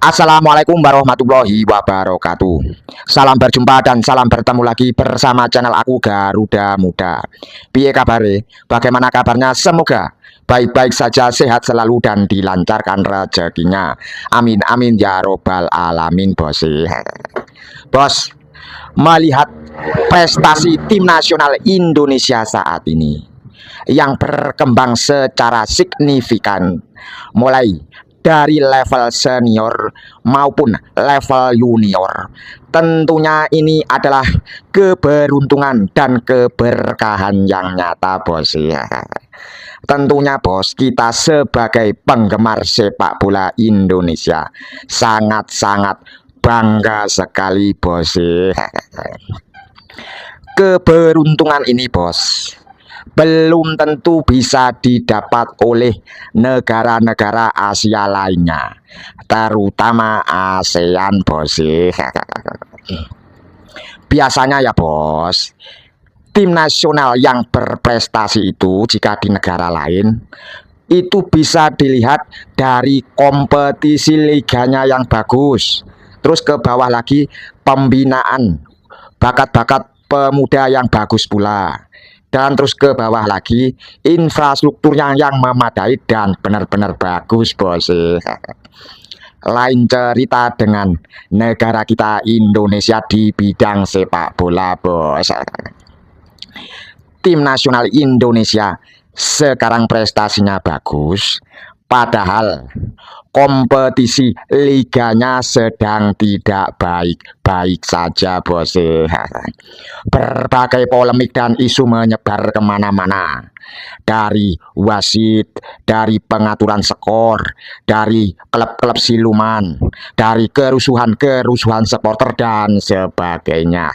Assalamualaikum warahmatullahi wabarakatuh. Salam berjumpa dan salam bertemu lagi bersama channel aku Garuda Muda. Piye kabare? Bagaimana kabarnya? Semoga baik-baik saja, sehat selalu dan dilancarkan rezekinya. Amin amin ya robbal alamin, bos. Bos, melihat prestasi tim nasional Indonesia saat ini yang berkembang secara signifikan, mulai dari level senior maupun level junior. Tentunya ini adalah keberuntungan dan keberkahan yang nyata, bos. Ya. Tentunya, bos, kita sebagai penggemar sepak bola Indonesia sangat-sangat bangga sekali, bos. Keberuntungan ini, bos, belum tentu bisa didapat oleh negara-negara Asia lainnya, terutama ASEAN, bos. Biasanya ya, bos, tim nasional yang berprestasi itu jika di negara lain itu bisa dilihat dari kompetisi liganya yang bagus, terus ke bawah lagi pembinaan bakat-bakat pemuda yang bagus pula, dan terus ke bawah lagi infrastrukturnya yang memadai dan benar-benar bagus, bos. Lain cerita dengan negara kita Indonesia di bidang sepak bola, bos. Tim nasional Indonesia sekarang prestasinya bagus, padahal kompetisi liganya sedang tidak baik-baik saja, bos. Berbagai polemik dan isu menyebar kemana-mana, dari wasit, dari pengaturan skor, dari klub-klub siluman, dari kerusuhan-kerusuhan supporter dan sebagainya.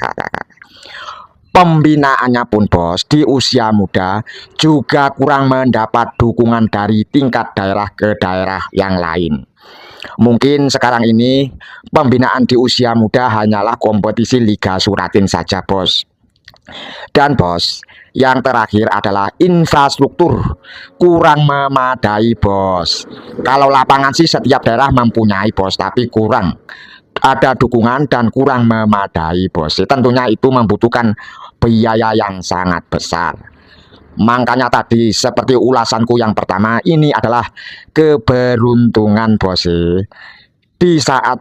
Pembinaannya pun, bos, di usia muda juga kurang mendapat dukungan dari tingkat daerah ke daerah yang lain. Mungkin sekarang ini pembinaan di usia muda hanyalah kompetisi Liga Suratin saja, bos. Dan, bos, yang terakhir adalah infrastruktur kurang memadai, bos. Kalau lapangan sih setiap daerah mempunyai, bos, tapi kurang ada dukungan dan kurang memadai, bos. Tentunya itu membutuhkan biaya yang sangat besar. Makanya tadi seperti ulasanku yang pertama, ini adalah keberuntungan, bos. Di saat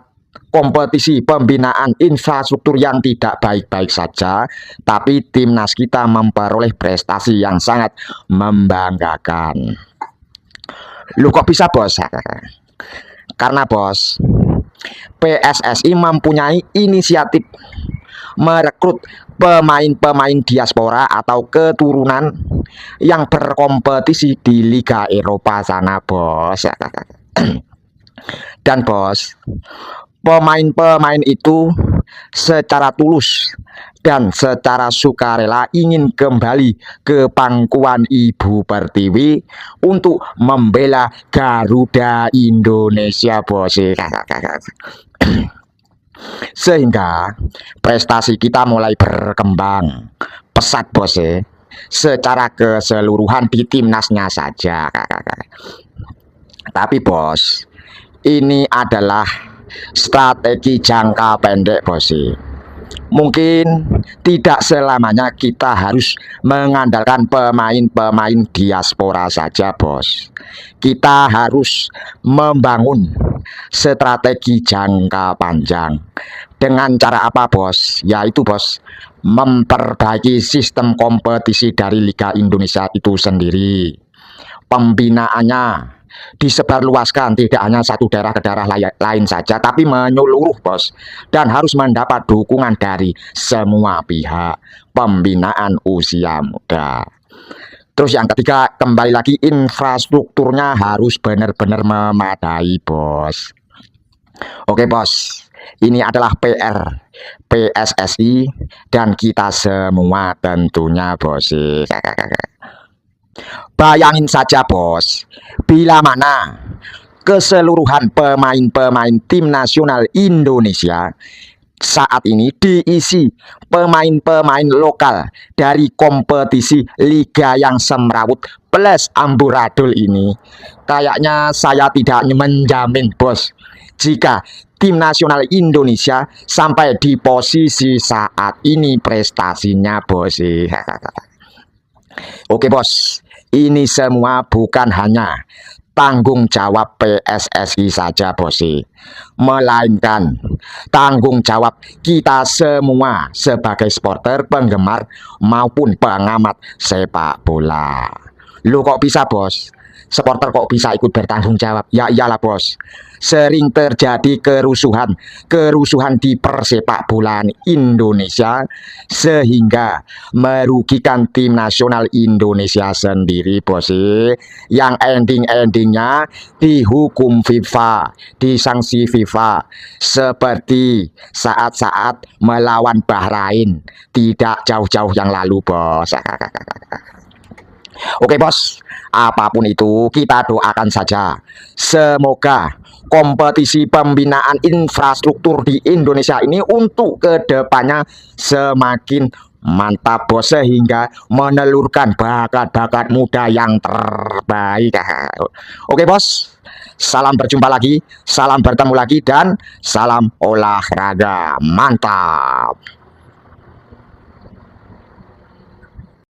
kompetisi pembinaan infrastruktur yang tidak baik-baik saja, tapi timnas kita memperoleh prestasi yang sangat membanggakan. Lu kok bisa, bos? Karena, bos, PSSI mempunyai inisiatif merekrut pemain-pemain diaspora atau keturunan yang berkompetisi di Liga Eropa sana, bos. Dan, bos, pemain-pemain itu secara tulus dan secara sukarela ingin kembali ke pangkuan Ibu Pertiwi untuk membela Garuda Indonesia, bos. Sehingga prestasi kita mulai berkembang pesat, bos, secara keseluruhan di timnasnya saja. Tapi, bos, ini adalah strategi jangka pendek, bos. Mungkin tidak selamanya kita harus mengandalkan pemain-pemain diaspora saja, bos. Kita harus membangun strategi jangka panjang. Dengan cara apa, bos? Yaitu, bos, memperbaiki sistem kompetisi dari Liga Indonesia itu sendiri. Pembinaannya disebarluaskan, tidak hanya satu daerah ke daerah lain saja, tapi menyeluruh, bos, dan harus mendapat dukungan dari semua pihak. Pembinaan usia muda. Terus yang ketiga, kembali lagi, infrastrukturnya harus benar-benar memadai, bos. Oke, bos, ini adalah PR PSSI dan kita semua tentunya, bos. Bayangin saja, bos, bila mana keseluruhan pemain-pemain tim nasional Indonesia saat ini diisi pemain-pemain lokal dari kompetisi liga yang semrawut plus amburadul ini. Kayaknya saya tidak menjamin, bos, jika tim nasional Indonesia sampai di posisi saat ini prestasinya, bos. Oke, bos, ini semua bukan hanya tanggung jawab PSSI saja, bos, melainkan tanggung jawab kita semua sebagai supporter, penggemar maupun pengamat sepak bola. Lu kok bisa, bos? Supporter kok bisa ikut bertanggung jawab? Ya iyalah, bos. Sering terjadi kerusuhan di persepak bolaan Indonesia sehingga merugikan tim nasional Indonesia sendiri, bos. Yang endingnya dihukum FIFA, disanksi FIFA seperti saat-saat melawan Bahrain tidak jauh-jauh yang lalu, bos. Oke, bos, apapun itu kita doakan saja semoga kompetisi pembinaan infrastruktur di Indonesia ini untuk kedepannya semakin mantap, bos, sehingga menelurkan bakat-bakat muda yang terbaik. Oke, bos, salam berjumpa lagi, salam bertemu lagi, dan salam olahraga mantap.